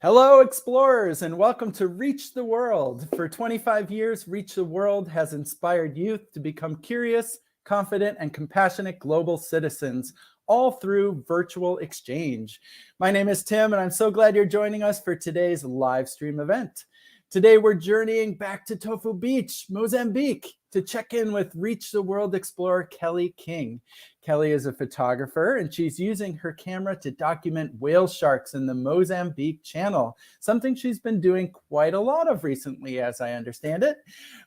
Hello, explorers, and welcome to Reach the World. For 25 years, Reach the World has inspired youth to become curious, confident, and compassionate global citizens, all through virtual exchange. My name is Tim, and I'm so glad you're joining us for today's live stream event. Today, we're journeying back to Tofo Beach, Mozambique, to check in with Reach the World explorer Kelly King. Kelly is a photographer, and she's using her camera to document whale sharks in the Mozambique Channel, something she's been doing quite a lot of recently, as I understand it.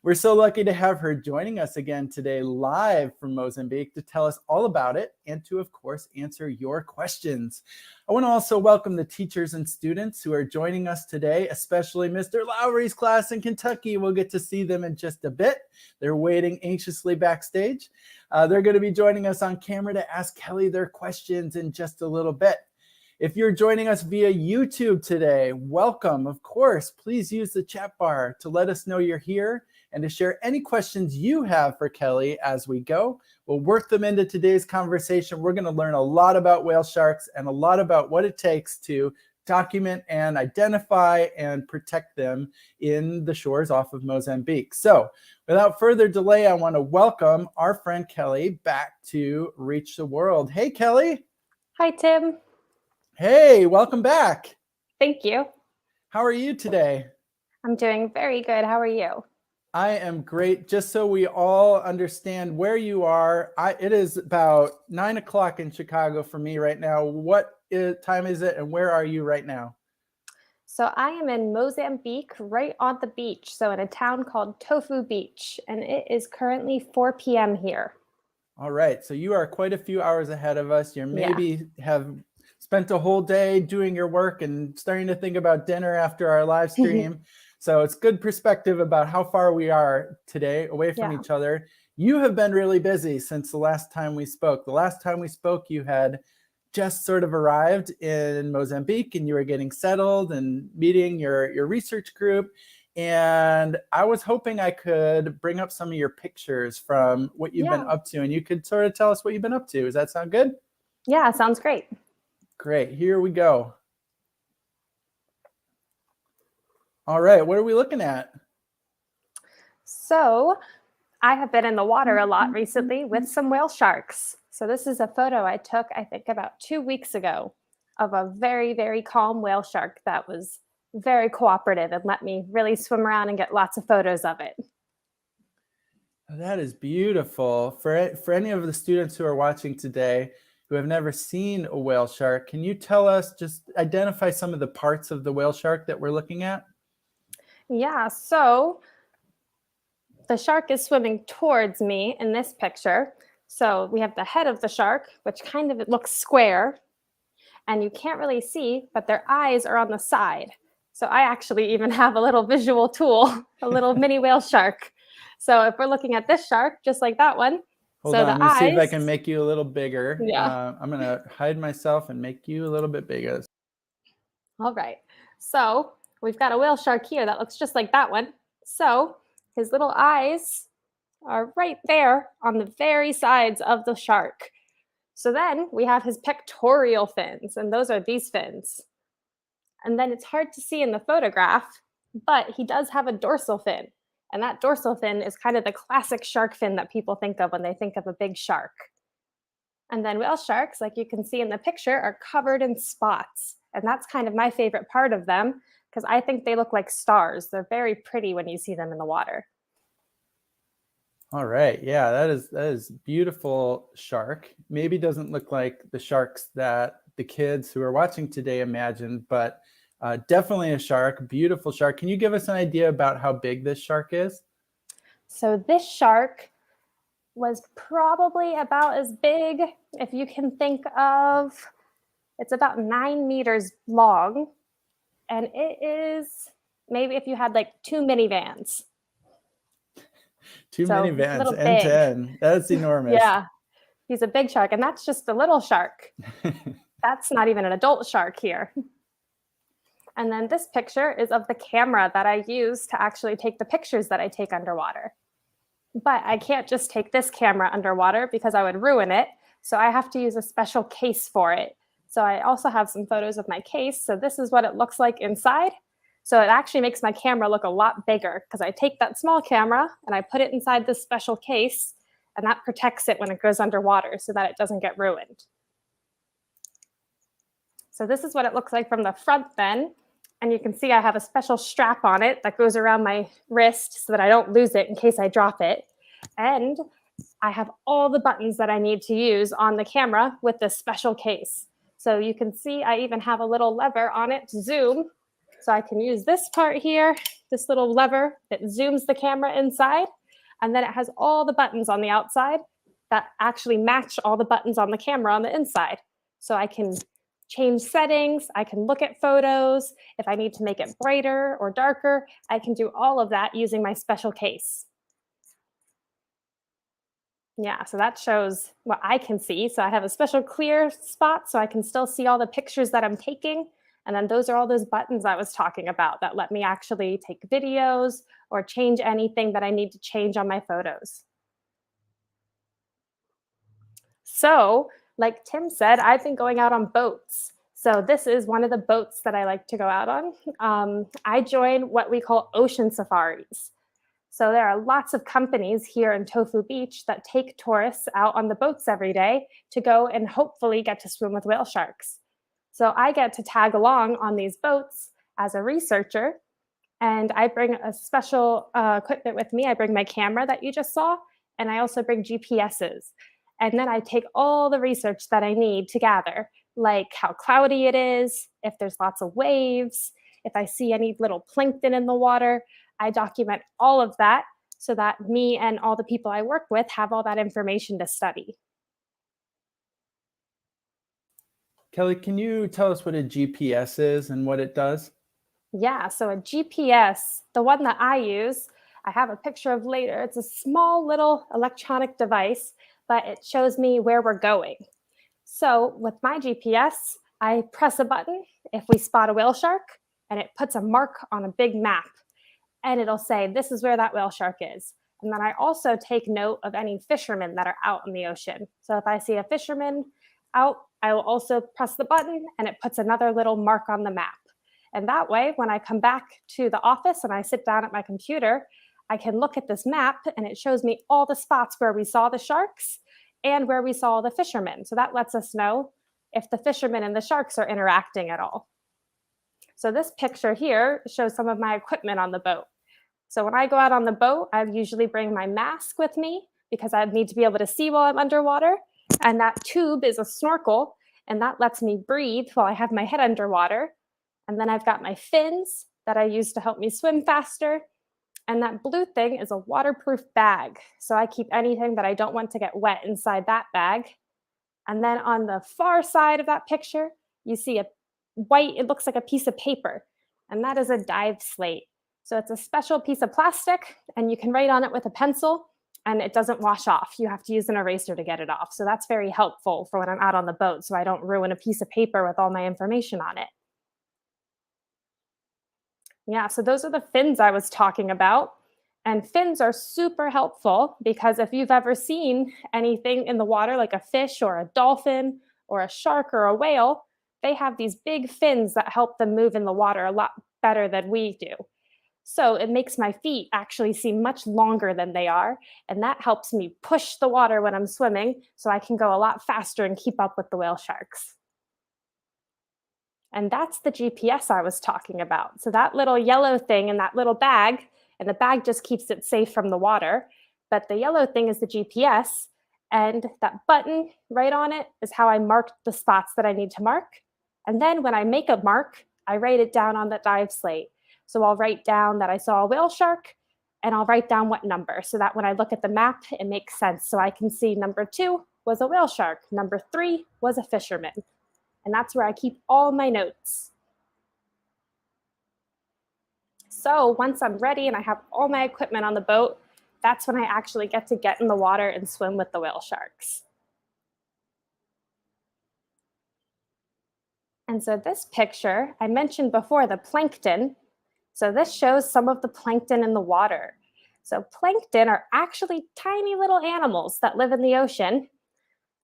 We're so lucky to have her joining us again today live from Mozambique to tell us all about it and to, of course, answer your questions. I want to also welcome the teachers and students who are joining us today, especially Mr. Lowry's class in Kentucky. We'll get to see them in just a bit. They're waiting anxiously backstage. They're going to be joining us on camera to ask Kelly their questions in just a little bit. If you're joining us via YouTube today, welcome. Of course, please use the chat bar to let us know you're here and to share any questions you have for Kelly as we go. We'll work them into today's conversation. We're going to learn a lot about whale sharks and a lot about what it takes to document and identify and protect them in the shores off of Mozambique. So without further delay, I want to welcome our friend Kelly back to Reach the World. Hey, Kelly. Hi, Tim. Hey, welcome back. Thank you. How are you today? I'm doing very good. How are you? I am great. Just so we all understand where you are, it is about 9 o'clock in Chicago for me right now. What time is it and where are you right now? So I am in Mozambique, right on the beach. So in a town called Tofo Beach, and it is currently 4 p.m. here. All right. So you are quite a few hours ahead of us. You maybe have spent a whole day doing your work and starting to think about dinner after our live stream. So it's good perspective about how far we are today away from each other. You have been really busy since the last time we spoke. The last time we spoke, you had just sort of arrived in Mozambique and you were getting settled and meeting your research group. And I was hoping I could bring up some of your pictures from what you've been up to, and you could sort of tell us what you've been up to. Does that sound good? Yeah, sounds great. Great. Here we go. All right. What are we looking at? So I have been in the water a lot recently with some whale sharks. So this is a photo I took, I think, about 2 weeks ago of a very, very calm whale shark that was very cooperative and let me really swim around and get lots of photos of it. That is beautiful. For any of the students who are watching today who have never seen a whale shark, can you tell us, just identify some of the parts of the whale shark that we're looking at? Yeah, so the shark is swimming towards me in this picture. So we have the head of the shark, which kind of looks square, and you can't really see, but their eyes are on the side. So I actually even have a little visual tool, a little mini whale shark. So if we're looking at this shark, just like that one. Hold on, let me see if I can make you a little bigger. Yeah. I'm going to hide myself and make you a little bit bigger. All right. So we've got a whale shark here that looks just like that one. So his little eyes are right there on the very sides of the shark. So then we have his pectoral fins, and those are these fins. And then it's hard to see in the photograph, but he does have a dorsal fin. And that dorsal fin is kind of the classic shark fin that people think of when they think of a big shark. And then whale sharks, like you can see in the picture, are covered in spots. And that's kind of my favorite part of them because I think they look like stars. They're very pretty when you see them in the water. All right. Yeah, that is beautiful shark. Maybe doesn't look like the sharks that the kids who are watching today imagined, but definitely a shark, beautiful shark. Can you give us an idea about how big this shark is? So this shark was probably about as big, if you can think of, it's about 9 meters long. And it is maybe if you had like 2 minivans. Two minivans, end to end. That's enormous. Yeah, he's a big shark. And that's just a little shark. That's not even an adult shark here. And then this picture is of the camera that I use to actually take the pictures that I take underwater. But I can't just take this camera underwater because I would ruin it. So I have to use a special case for it. So I also have some photos of my case. So this is what it looks like inside. So it actually makes my camera look a lot bigger because I take that small camera and I put it inside this special case, and that protects it when it goes underwater so that it doesn't get ruined. So this is what it looks like from the front then. And you can see I have a special strap on it that goes around my wrist so that I don't lose it in case I drop it. And I have all the buttons that I need to use on the camera with this special case. So you can see I even have a little lever on it to zoom. So I can use this part here, this little lever that zooms the camera inside. And then it has all the buttons on the outside that actually match all the buttons on the camera on the inside. So I can change settings, I can look at photos. If I need to make it brighter or darker, I can do all of that using my special case. Yeah, so that shows what I can see. So I have a special clear spot so I can still see all the pictures that I'm taking. And then those are all those buttons I was talking about that let me actually take videos or change anything that I need to change on my photos. So, like Tim said, I've been going out on boats. So this is one of the boats that I like to go out on. I join what we call ocean safaris. So there are lots of companies here in Tofo Beach that take tourists out on the boats every day to go and hopefully get to swim with whale sharks. So I get to tag along on these boats as a researcher, and I bring a special equipment with me. I bring my camera that you just saw, and I also bring GPSs. And then I take all the research that I need to gather, like how cloudy it is, if there's lots of waves, if I see any little plankton in the water. I document all of that so that me and all the people I work with have all that information to study. Kelly, can you tell us what a GPS is and what it does? Yeah, so a GPS, the one that I use, I have a picture of later. It's a small little electronic device, but it shows me where we're going. So with my GPS, I press a button if we spot a whale shark, and it puts a mark on a big map. And it'll say, this is where that whale shark is. And then I also take note of any fishermen that are out in the ocean. So if I see a fisherman out, I will also press the button and it puts another little mark on the map. And that way, when I come back to the office and I sit down at my computer, I can look at this map and it shows me all the spots where we saw the sharks and where we saw the fishermen. So that lets us know if the fishermen and the sharks are interacting at all. So this picture here shows some of my equipment on the boat. So when I go out on the boat, I usually bring my mask with me because I need to be able to see while I'm underwater. And that tube is a snorkel, and that lets me breathe while I have my head underwater. And then I've got my fins that I use to help me swim faster. And that blue thing is a waterproof bag. So I keep anything that I don't want to get wet inside that bag. And then on the far side of that picture, you see a white, it looks like a piece of paper, and that is a dive slate. So it's a special piece of plastic, and you can write on it with a pencil, and it doesn't wash off. You have to use an eraser to get it off. So that's very helpful for when I'm out on the boat, so I don't ruin a piece of paper with all my information on it. Yeah, so those are the fins I was talking about. And fins are super helpful because if you've ever seen anything in the water, like a fish or a dolphin or a shark or a whale, they have these big fins that help them move in the water a lot better than we do. So it makes my feet actually seem much longer than they are. And that helps me push the water when I'm swimming so I can go a lot faster and keep up with the whale sharks. And that's the GPS I was talking about. So that little yellow thing in that little bag, and the bag just keeps it safe from the water. But the yellow thing is the GPS. And that button right on it is how I mark the spots that I need to mark. And then when I make a mark, I write it down on the dive slate. So I'll write down that I saw a whale shark, and I'll write down what number so that when I look at the map, it makes sense. So I can see number 2 was a whale shark. Number 3 was a fisherman. And that's where I keep all my notes. So once I'm ready and I have all my equipment on the boat, that's when I actually get to get in the water and swim with the whale sharks. And so this picture, I mentioned before the plankton. So this shows some of the plankton in the water. So plankton are actually tiny little animals that live in the ocean.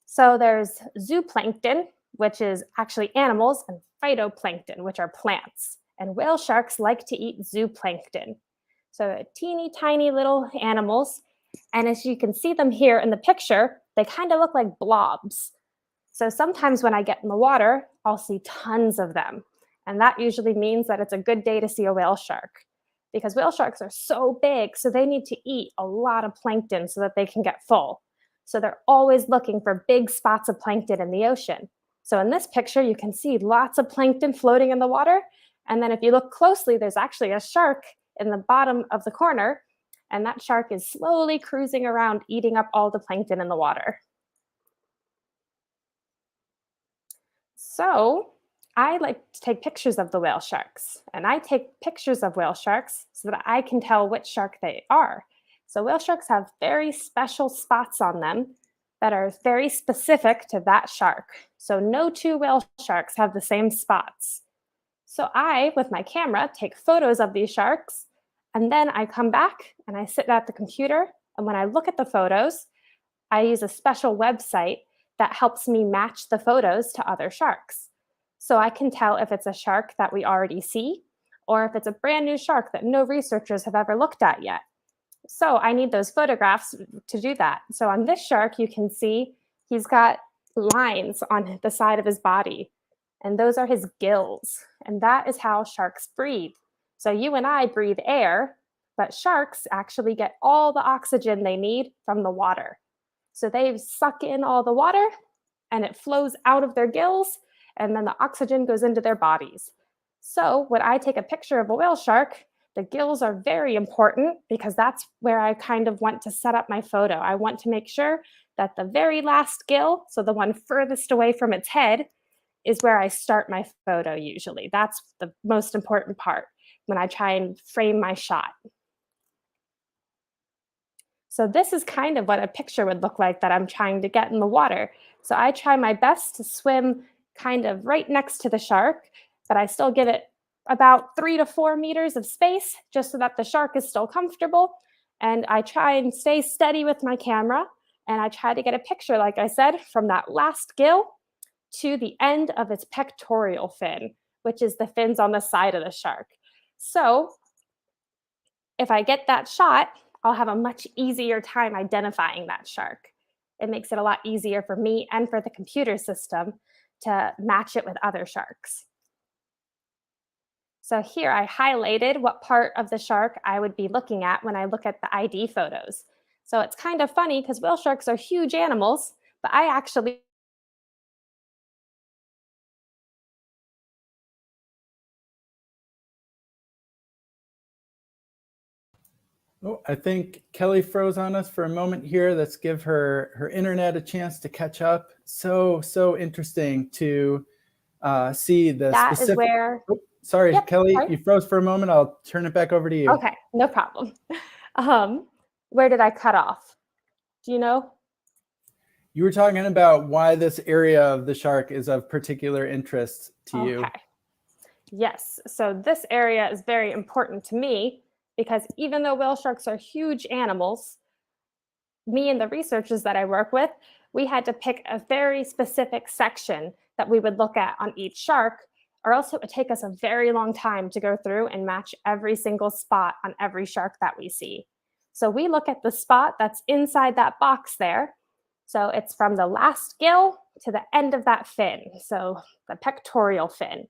So there's zooplankton, which is actually animals, and phytoplankton, which are plants. And whale sharks like to eat zooplankton. So teeny tiny little animals. And as you can see them here in the picture, they kind of look like blobs. So sometimes when I get in the water, I'll see tons of them. And that usually means that it's a good day to see a whale shark because whale sharks are so big, so they need to eat a lot of plankton so that they can get full. So they're always looking for big spots of plankton in the ocean. So in this picture, you can see lots of plankton floating in the water. And then if you look closely, there's actually a shark in the bottom of the corner. And that shark is slowly cruising around, eating up all the plankton in the water. So I like to take pictures of the whale sharks, and I take pictures of whale sharks so that I can tell which shark they are. So whale sharks have very special spots on them that are very specific to that shark. So no two whale sharks have the same spots. So I, with my camera, take photos of these sharks, and then I come back and I sit at the computer, and when I look at the photos, I use a special website that helps me match the photos to other sharks. So I can tell if it's a shark that we already see or if it's a brand new shark that no researchers have ever looked at yet. So I need those photographs to do that. So on this shark, you can see he's got lines on the side of his body, and those are his gills. And that is how sharks breathe. So you and I breathe air, but sharks actually get all the oxygen they need from the water. So they suck in all the water and it flows out of their gills, and then the oxygen goes into their bodies. So when I take a picture of a whale shark, the gills are very important because that's where I kind of want to set up my photo. I want to make sure that the very last gill, so the one furthest away from its head, is where I start my photo usually. That's the most important part when I try and frame my shot. So this is kind of what a picture would look like that I'm trying to get in the water. So I try my best to swim kind of right next to the shark, but I still give it about 3 to 4 meters of space just so that the shark is still comfortable. And I try and stay steady with my camera. And I try to get a picture, like I said, from that last gill to the end of its pectoral fin, which is the fins on the side of the shark. So if I get that shot, I'll have a much easier time identifying that shark. It makes it a lot easier for me and for the computer system to match it with other sharks. So here I highlighted what part of the shark I would be looking at when I look at the ID photos. So it's kind of funny because whale sharks are huge animals, but I actually Oh, I think Kelly froze on us for a moment here. Let's give her internet a chance to catch up. So interesting to see the that is specific. where, Oh, sorry, yep, Kelly, sorry. you froze for a moment. I'll turn it back over to you. Okay, no problem. Where did I cut off? Do you know? You were talking about why this area of the shark is of particular interest to you. Okay. Yes. So this area is very important to me because even though whale sharks are huge animals, me and the researchers that I work with, we had to pick a very specific section that we would look at on each shark, or else it would take us a very long time to go through and match every single spot on every shark that we see. So we look at the spot that's inside that box there. So it's from the last gill to the end of that fin, so the pectoral fin.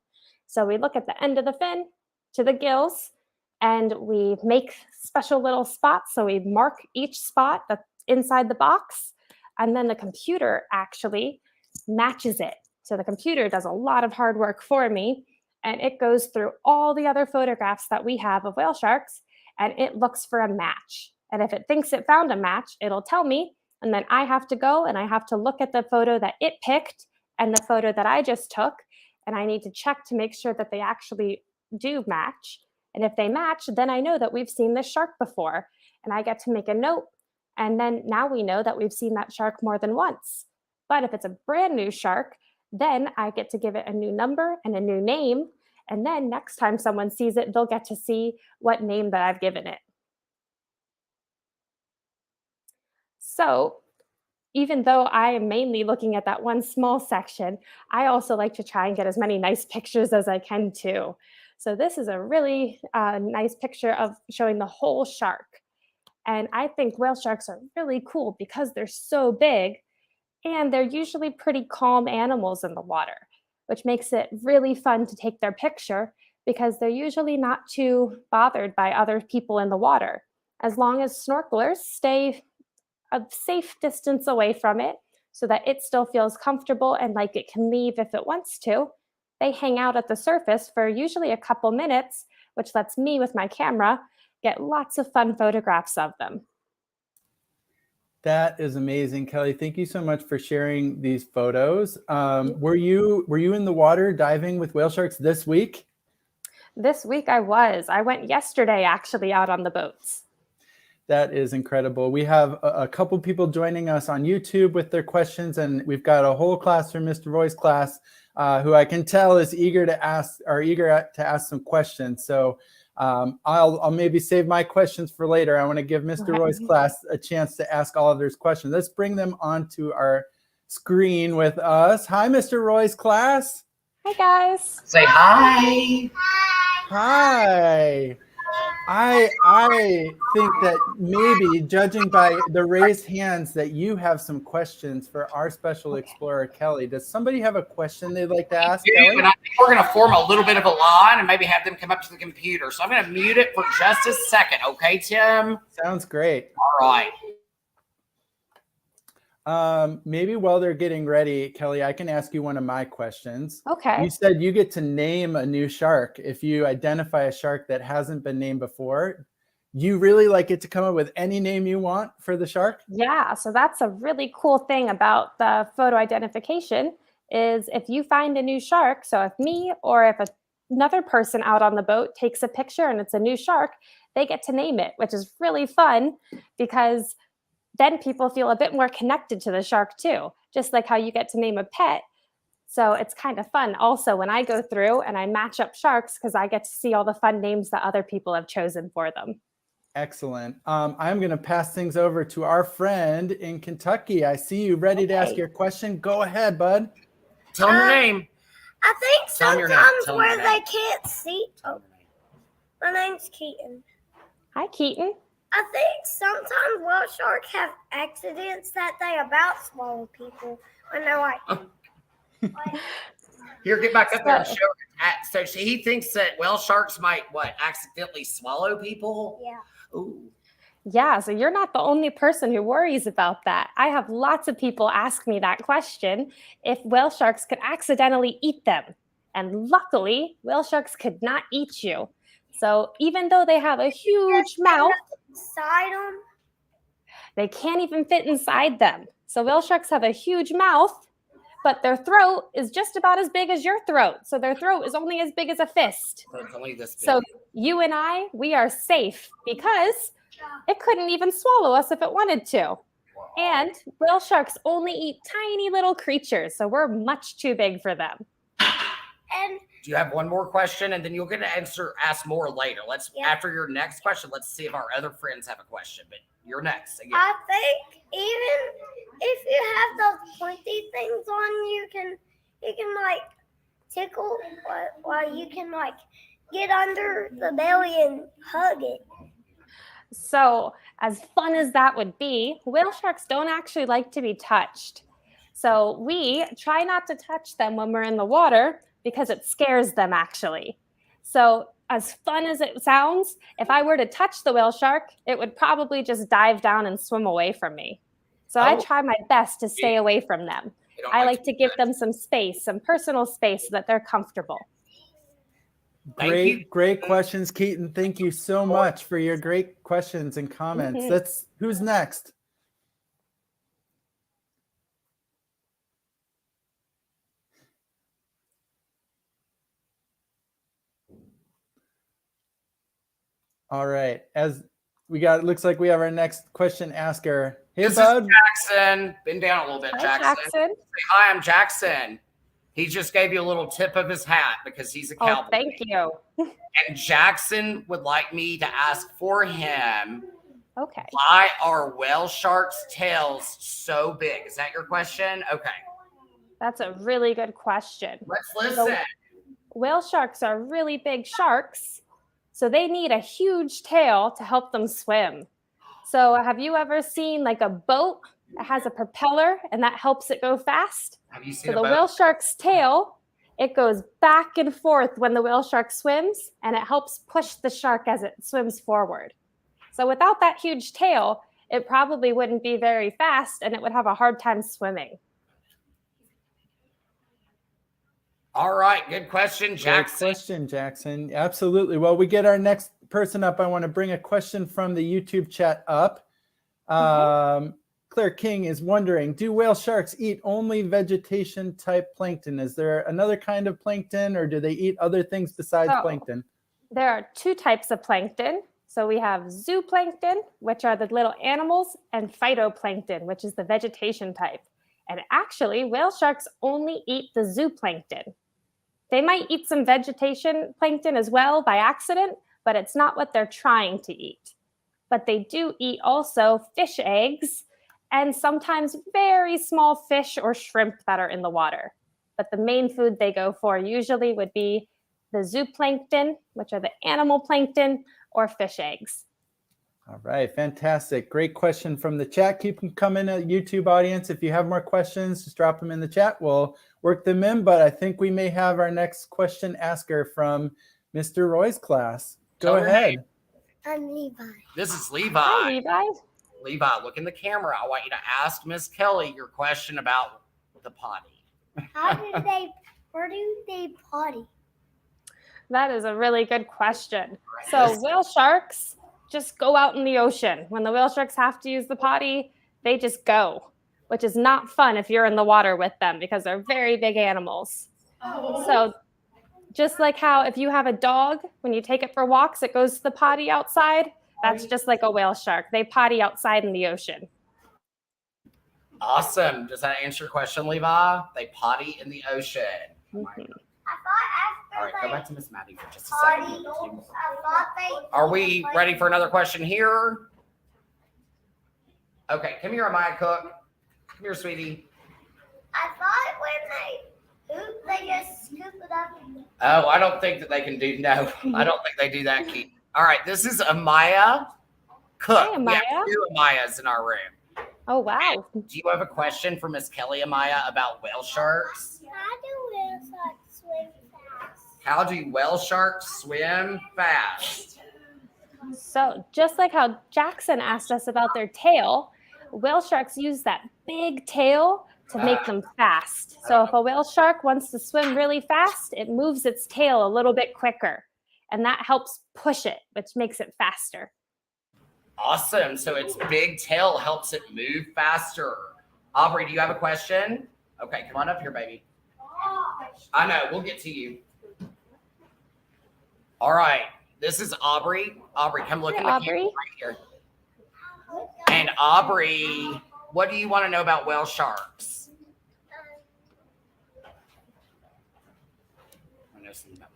So we look at the end of the fin to the gills, and we make special little spots. So we mark each spot that's inside the box, and then the computer actually matches it. So the computer does a lot of hard work for me, and it goes through all the other photographs that we have of whale sharks, and it looks for a match. And if it thinks it found a match, it'll tell me, and then I have to go and I have to look at the photo that it picked and the photo that I just took, and I need to check to make sure that they actually do match. And if they match, then I know that we've seen this shark before, and I get to make a note. And then now we know that we've seen that shark more than once. But if it's a brand new shark, then I get to give it a new number and a new name. And then next time someone sees it, they'll get to see what name that I've given it. So even though I am mainly looking at that one small section, I also like to try and get as many nice pictures as I can too. So this is a really nice picture of showing the whole shark. And I think whale sharks are really cool because they're so big and they're usually pretty calm animals in the water, which makes it really fun to take their picture because they're usually not too bothered by other people in the water. As long as snorkelers stay a safe distance away from it so that it still feels comfortable and like it can leave if it wants to, they hang out at the surface for usually a couple minutes, which lets me with my camera get lots of fun photographs of them. That is amazing, Kelly. Thank you so much for sharing these photos. Were you in the water diving with whale sharks this week? This week I was. I went yesterday actually out on the boats. That is incredible. We have a couple people joining us on YouTube with their questions, and we've got a whole class from Mr. Roy's class who I can tell is eager to ask some questions. So I'll maybe save my questions for later. I want to give Mr. Roy's class a chance to ask all of their questions. Let's bring them onto our screen with us. Hi, Mr. Roy's class. Hi, guys. Say hi. Hi. I think that maybe, judging by the raised hands, that you have some questions for our special explorer, Kelly. Does somebody have a question they'd like to ask, Kelly? And I think we're going to form a little bit of a line and maybe have them come up to the computer. So I'm going to mute it for just a second. Okay, Tim? Sounds great. All right. Maybe while they're getting ready, Kelly, I can ask you one of my questions. Okay. You said you get to name a new shark. If you identify a shark that hasn't been named before, you really get to come up with any name you want for the shark? Yeah, so that's a really cool thing about the photo identification is if you find a new shark, so if me or if another person out on the boat takes a picture and it's a new shark, they get to name it, which is really fun because then people feel a bit more connected to the shark too, just like how you get to name a pet. So it's kind of fun also when I go through and I match up sharks because I get to see all the fun names that other people have chosen for them. Excellent. I'm going to pass things over to our friend in Kentucky. I see you ready to ask your question. Go ahead, bud. Tell them your name. I think Tell 'em your name. sometimes Tell 'em where your they name. can't see. Oh, my name's Keaton. Hi, Keaton. I think sometimes whale sharks have accidents that they about swallow people when they're like. Here, get back up there and show it. So he thinks that whale sharks might, accidentally swallow people? Yeah. Ooh. Yeah, so you're not the only person who worries about that. I have lots of people ask me that question, if whale sharks could accidentally eat them. And luckily, whale sharks could not eat you. So even though they have a huge mouth, Inside them. they can't even fit inside them. So whale sharks have a huge mouth, but their throat is just about as big as your throat. So their throat is only as big as a fist. It's only this big. So you and I, we are safe because it couldn't even swallow us if it wanted to. And whale sharks only eat tiny little creatures, so we're much too big for them. And Do you have one more question, and then you'll get to ask more later? After your next question, let's see if our other friends have a question. But you're next. Again. I think even if you have those pointy things on, you can tickle while you can get under the belly and hug it. So as fun as that would be, whale sharks don't actually like to be touched. So we try not to touch them when we're in the water because it scares them actually. So as fun as it sounds, if I were to touch the whale shark, it would probably just dive down and swim away from me. So I try my best to stay away from them. I like to give them some space, some personal space so that they're comfortable. Great questions, Keaton. Thank you so much for your great questions and comments. Who's next? All right. Looks like we have our next question asker. Hey, this bud. is Jackson. Bend down a little bit, Hi, Jackson. Say, hi, I'm Jackson. He just gave you a little tip of his hat because he's a cowboy. Oh, thank you. And Jackson would like me to ask for him Okay. Why are whale sharks' tails so big? Is that your question? Okay. That's a really good question. Let's So listen. whale sharks are really big sharks, so they need a huge tail to help them swim. So have you ever seen like a boat that has a propeller and that helps it go fast? Have you So seen a the boat? whale shark's tail, it goes back and forth when the whale shark swims, and it helps push the shark as it swims forward. So without that huge tail, it probably wouldn't be very fast and it would have a hard time swimming. All right. Good question, Great Jackson. question, Jackson. Absolutely. Well, we get our next person up. I want to bring a question from the YouTube chat up. Claire King is wondering, do whale sharks eat only vegetation type plankton? Is there another kind of plankton, or do they eat other things besides plankton? There are two types of plankton. So we have zooplankton, which are the little animals, and phytoplankton, which is the vegetation type. And actually, whale sharks only eat the zooplankton. They might eat some vegetation plankton as well by accident, but it's not what they're trying to eat. But they do eat also fish eggs and sometimes very small fish or shrimp that are in the water. But the main food they go for usually would be the zooplankton, which are the animal plankton, or fish eggs. All right, fantastic. Great question from the chat. Keep them coming, YouTube audience. If you have more questions, just drop them in the chat. We'll work them in, but I think we may have our next question asker from Mr. Roy's class. Go ahead. I'm Levi. This is Levi. Hi, Levi. Levi, look in the camera. I want you to ask Miss Kelly your question about the potty. Where do they potty? That is a really good question. So whale sharks just go out in the ocean. When the whale sharks have to use the potty, they just go, which is not fun if you're in the water with them because they're very big animals. So just like how if you have a dog, when you take it for walks, it goes to the potty outside. That's just like a whale shark. They potty outside in the ocean. Awesome. Does that answer your question, Levi? They potty in the ocean. All right, go back to Miss Maddie for just a second. Are we ready for another question here? Okay, come here, Amaya Cook. Come here, sweetie. I thought when they poop, they just scoop it up. Oh, I don't think that they can do, no, I don't think they do that, Keith. All right, this is Amaya Cook. Hi, Amaya. We have two Amayas in our room. Oh, wow. Do you have a question for Miss Kelly, Amaya, about whale sharks? How do whale sharks swim fast? How do whale sharks swim fast? So just like how Jackson asked us about their tail, whale sharks use that big tail to make them fast. So if a whale shark wants to swim really fast, it moves its tail a little bit quicker. And that helps push it, which makes it faster. Awesome. So its big tail helps it move faster. Aubrey, do you have a question? Okay, come on up here, baby. I know, we'll get to you. All right, this is Aubrey. Aubrey, come look in the camera right here. And Aubrey, what do you want to know about whale sharks? I know something about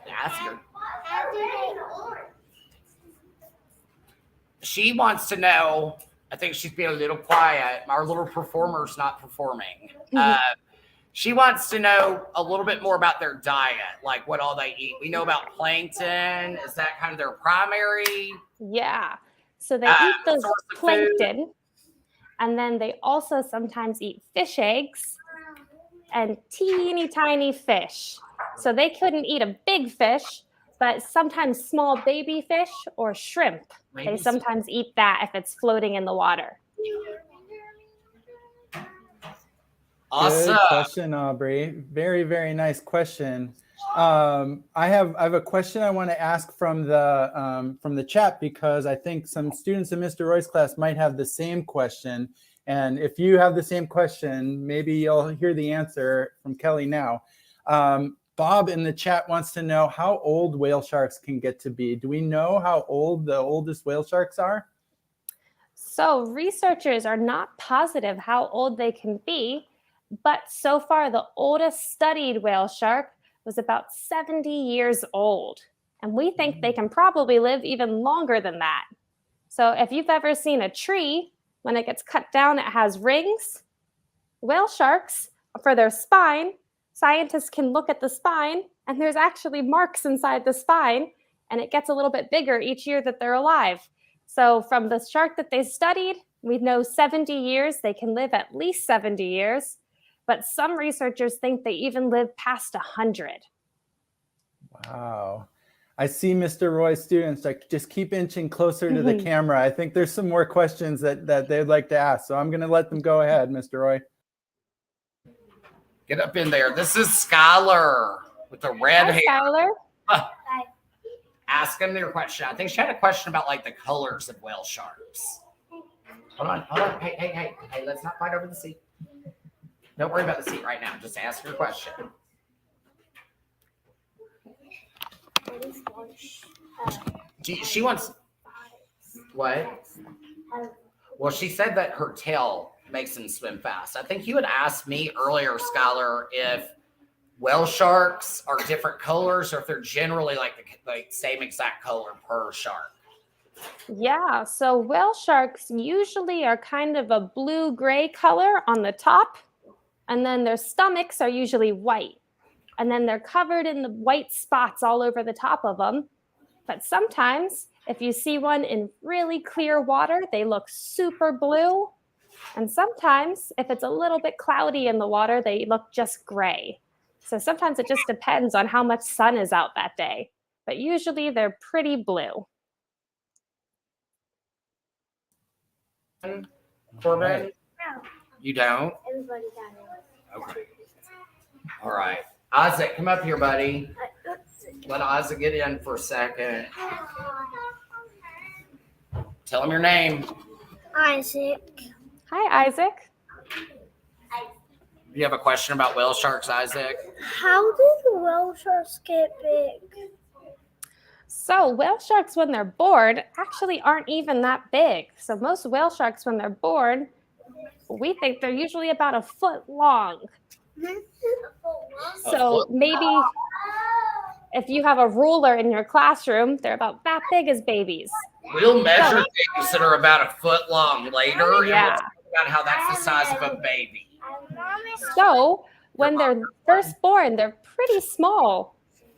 ask her. How do they She wants to know, I think she's being a little quiet. Our little performer's not performing. She wants to know a little bit more about their diet, like what all they eat. We know about plankton. Is that kind of their primary? Yeah. So they eat those source of plankton, and then they also sometimes eat fish eggs and teeny tiny fish. So they couldn't eat a big fish, but sometimes small baby fish or shrimp. They sometimes eat that if it's floating in the water. Awesome. Good question, Aubrey. Very, very nice question. I have a question I want to ask from the chat because I think some students in Mr. Roy's class might have the same question. And if you have the same question, maybe you'll hear the answer from Kelly now. Bob in the chat wants to know how old whale sharks can get to be. Do we know how old the oldest whale sharks are? So researchers are not positive how old they can be, but so far the oldest studied whale shark was about 70 years old. And we think they can probably live even longer than that. So if you've ever seen a tree, when it gets cut down, it has rings. Whale sharks, for their spine, scientists can look at the spine, and there's actually marks inside the spine, and it gets a little bit bigger each year that they're alive. So from the shark that they studied, we know 70 years, they can live at least 70 years, but some researchers think they even live past 100. Wow. I see Mr. Roy's students like just keep inching closer to the camera. I think there's some more questions that they'd like to ask. So I'm going to let them go ahead, Mr. Roy. Get up in there. This is Skylar with the red hair. Skylar. Ask him your question. I think she had a question about like the colors of whale sharks. Hold on. Hey, let's not fight over the seat. Don't worry about the seat right now. Just ask your question. She wants what? Well, she said that her tail makes them swim fast. I think you had asked me earlier, Skylar, if whale sharks are different colors or if they're generally like the same exact color per shark. Yeah, so whale sharks usually are kind of a blue-gray color on the top, and then their stomachs are usually white. And then they're covered in the white spots all over the top of them. But sometimes, if you see one in really clear water, they look super blue. And sometimes, if it's a little bit cloudy in the water, they look just gray. So sometimes it just depends on how much sun is out that day. But usually they're pretty blue. Corbin? No. You don't? Everybody got it. Okay. All right. Isaac, come up here, buddy. Let Isaac get in for a second. Tell him your name. Isaac. Hi, Isaac. You have a question about whale sharks, Isaac? How do the whale sharks get big? So whale sharks, when they're born, actually aren't even that big. So most whale sharks, when they're born, we think they're usually about a foot long. So maybe if you have a ruler in your classroom, they're about that big as babies. We'll measure things that are about a foot long later. Yeah. And we'll talk about how that's the size of a baby. So when they're first born, they're pretty small.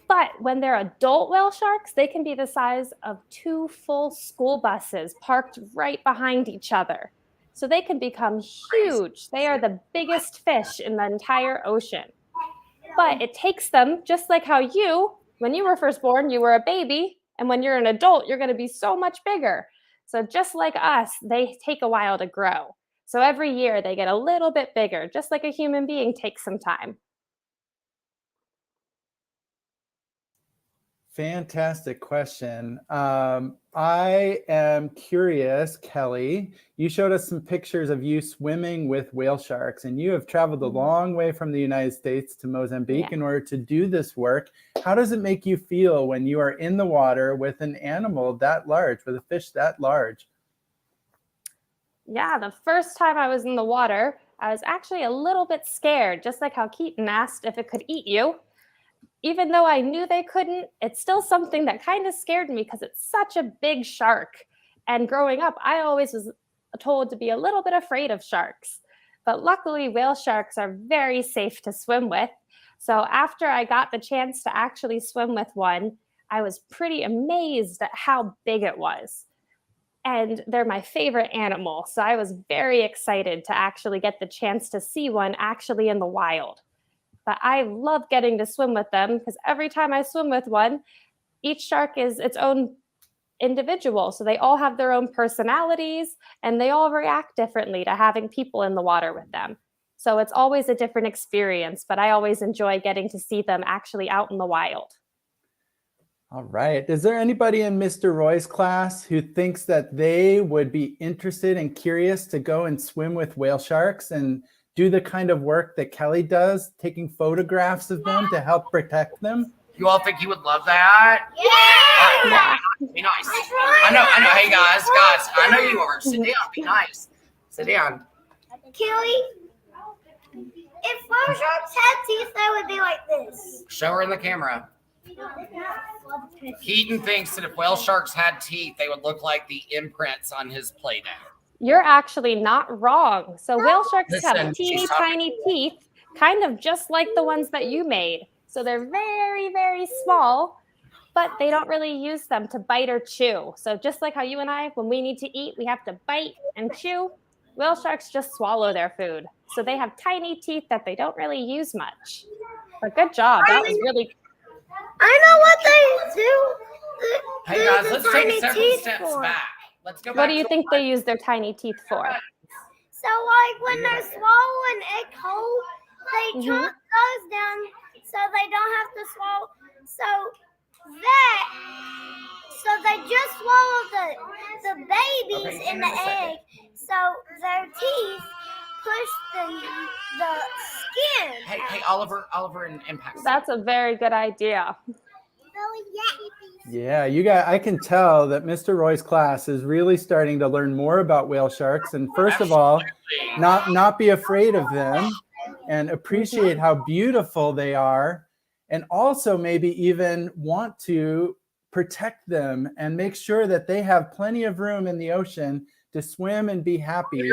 But when they're adult whale sharks, they can be the size of 2 full school buses parked right behind each other. So they can become huge. They are the biggest fish in the entire ocean. But it takes them, just like how when you were first born, you were a baby. And when you're an adult, you're going to be so much bigger. So just like us, they take a while to grow. So every year they get a little bit bigger, just like a human being takes some time. Fantastic question. I am curious, Kelly, you showed us some pictures of you swimming with whale sharks, and you have traveled a long way from the United States to Mozambique in order to do this work. How does it make you feel when you are in the water with an animal that large, with a fish that large? Yeah, the first time I was in the water, I was actually a little bit scared, just like how Keaton asked if it could eat you. Even though I knew they couldn't, it's still something that kind of scared me because it's such a big shark. And growing up, I always was told to be a little bit afraid of sharks. But luckily, whale sharks are very safe to swim with. So after I got the chance to actually swim with one, I was pretty amazed at how big it was. And they're my favorite animal. So I was very excited to actually get the chance to see one actually in the wild. But I love getting to swim with them because every time I swim with one, each shark is its own individual. So they all have their own personalities and they all react differently to having people in the water with them. So it's always a different experience, but I always enjoy getting to see them actually out in the wild. All right. Is there anybody in Mr. Roy's class who thinks that they would be interested and curious to go and swim with whale sharks and do the kind of work that Kelly does, taking photographs of them to help protect them? You all think you would love that? Yeah! Right, be nice. I know. Hey, guys, I know you are. Sit down. Be nice. Sit down. Kelly, if whale sharks had teeth, they would be like this. Show her in the camera. Keaton thinks that if whale sharks had teeth, they would look like the imprints on his Play-Doh. You're actually not wrong. So whale sharks Listen, have teeny she's talking- tiny teeth, kind of just like the ones that you made. So they're very, very small, but they don't really use them to bite or chew. So just like how you and I, when we need to eat, we have to bite and chew. Whale sharks just swallow their food. So they have tiny teeth that they don't really use much. But good job. That was really... I know what they do. Hey guys, let's take several steps back. Let's go back. What do you think they use their tiny teeth for? So, like, when they're swallowing egg whole, they chunk those down so they don't have to swallow. So they just swallow the babies in the egg. So their teeth push the skin. Hey, Oliver and Impact. That's a very good idea. Yeah, I can tell that Mr. Roy's class is really starting to learn more about whale sharks. And first of all, not be afraid of them and appreciate how beautiful they are. And also maybe even want to protect them and make sure that they have plenty of room in the ocean to swim and be happy.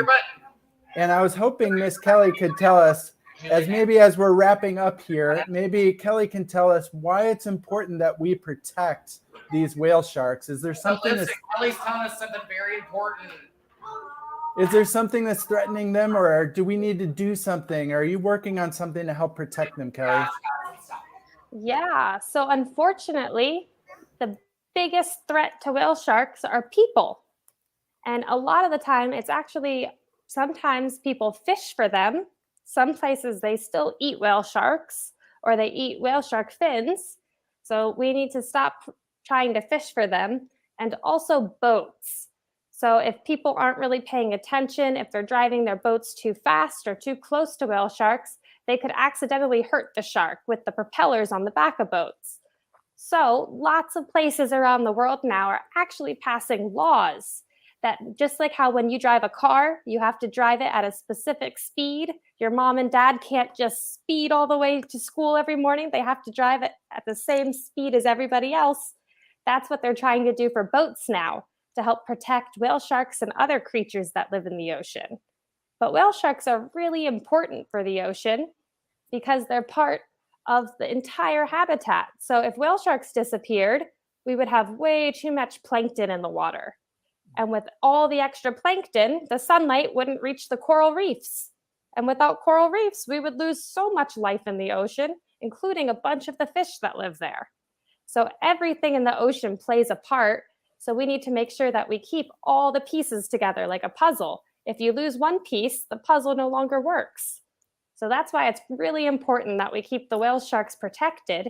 And I was hoping Miss Kelly could tell us, as we're wrapping up here, maybe Kelly can tell us why it's important that we protect these whale sharks. Is there something Kelly's telling us something very important. Is there something that's threatening them, or do we need to do something? Are you working on something to help protect them, Kelly? Yeah, so unfortunately, the biggest threat to whale sharks are people. And a lot of the time, it's actually sometimes people fish for them. Some places they still eat whale sharks or they eat whale shark fins. So we need to stop trying to fish for them. And also boats. So if people aren't really paying attention, if they're driving their boats too fast or too close to whale sharks, they could accidentally hurt the shark with the propellers on the back of boats. So lots of places around the world now are actually passing laws that, just like how when you drive a car, you have to drive it at a specific speed. Your mom and dad can't just speed all the way to school every morning. They have to drive it at the same speed as everybody else. That's what they're trying to do for boats now, to help protect whale sharks and other creatures that live in the ocean. But whale sharks are really important for the ocean because they're part of the entire habitat. So if whale sharks disappeared, we would have way too much plankton in the water. And with all the extra plankton, the sunlight wouldn't reach the coral reefs. And without coral reefs, we would lose so much life in the ocean, including a bunch of the fish that live there. So everything in the ocean plays a part. So we need to make sure that we keep all the pieces together like a puzzle. If you lose one piece, the puzzle no longer works. So that's why it's really important that we keep the whale sharks protected.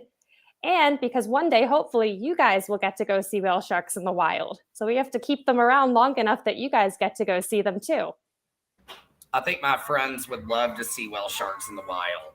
And because one day, hopefully, you guys will get to go see whale sharks in the wild. So we have to keep them around long enough that you guys get to go see them too. I think my friends would love to see whale sharks in the wild.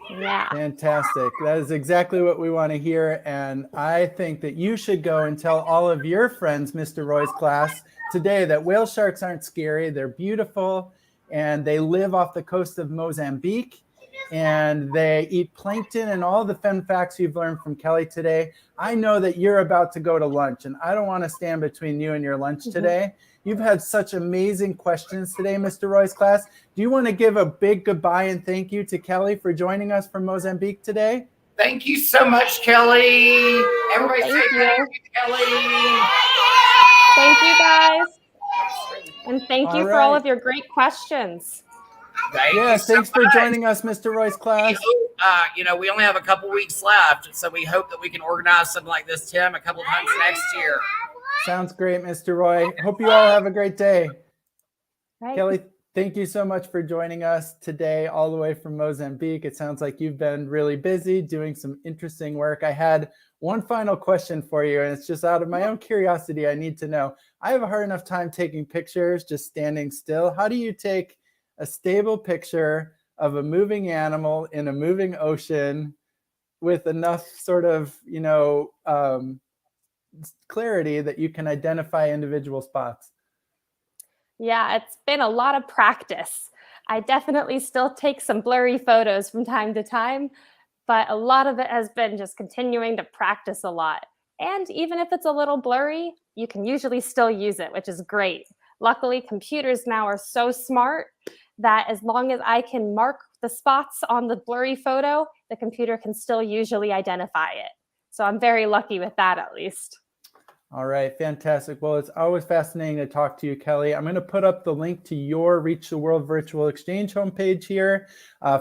Yeah. Fantastic. That is exactly what we want to hear. And I think that you should go and tell all of your friends, Mr. Roy's class, today that whale sharks aren't scary. They're beautiful. And they live off the coast of Mozambique. And they eat plankton and all the fun facts you've learned from Kelly today. I know that you're about to go to lunch, and I don't want to stand between you and your lunch today. You've had such amazing questions today, Mr. Roy's class. Do you want to give a big goodbye and thank you to Kelly for joining us from Mozambique today? Thank you so much, Kelly. Everybody say thank you, Kelly. Thank you, guys. And thank you for all right. of your great questions. Thanks for joining us, Mr. Roy's class. We only have a couple weeks left, so we hope that we can organize something like this, Tim, a couple times next year. Sounds great, Mr. Roy. Hope you all have a great day. Right. Kelly, thank you so much for joining us today all the way from Mozambique. It sounds like you've been really busy doing some interesting work. I had one final question for you, and it's just out of my own curiosity. I need to know. I have a hard enough time taking pictures, just standing still. How do you take a stable picture of a moving animal in a moving ocean with enough sort of, clarity that you can identify individual spots? Yeah, it's been a lot of practice. I definitely still take some blurry photos from time to time, but a lot of it has been just continuing to practice a lot. And even if it's a little blurry, you can usually still use it, which is great. Luckily, computers now are so smart that as long as I can mark the spots on the blurry photo, the computer can still usually identify it. So I'm very lucky with that, at least. All right, fantastic. Well, it's always fascinating to talk to you, Kelly. I'm going to put up the link to your Reach the World Virtual Exchange homepage here.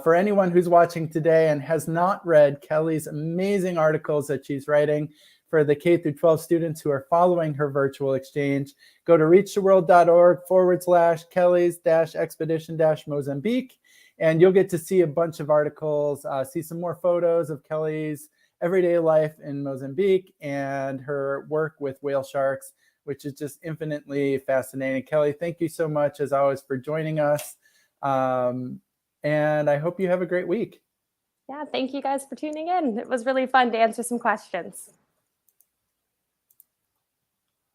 For anyone who's watching today and has not read Kelly's amazing articles that she's writing for the K through 12 students who are following her virtual exchange, go to reachtheworld.org/Kellys-expedition-Mozambique, and you'll get to see a bunch of articles, see some more photos of Kelly's everyday life in Mozambique and her work with whale sharks, which is just infinitely fascinating. Kelly, thank you so much, as always, for joining us. And I hope you have a great week. Yeah, thank you guys for tuning in. It was really fun to answer some questions.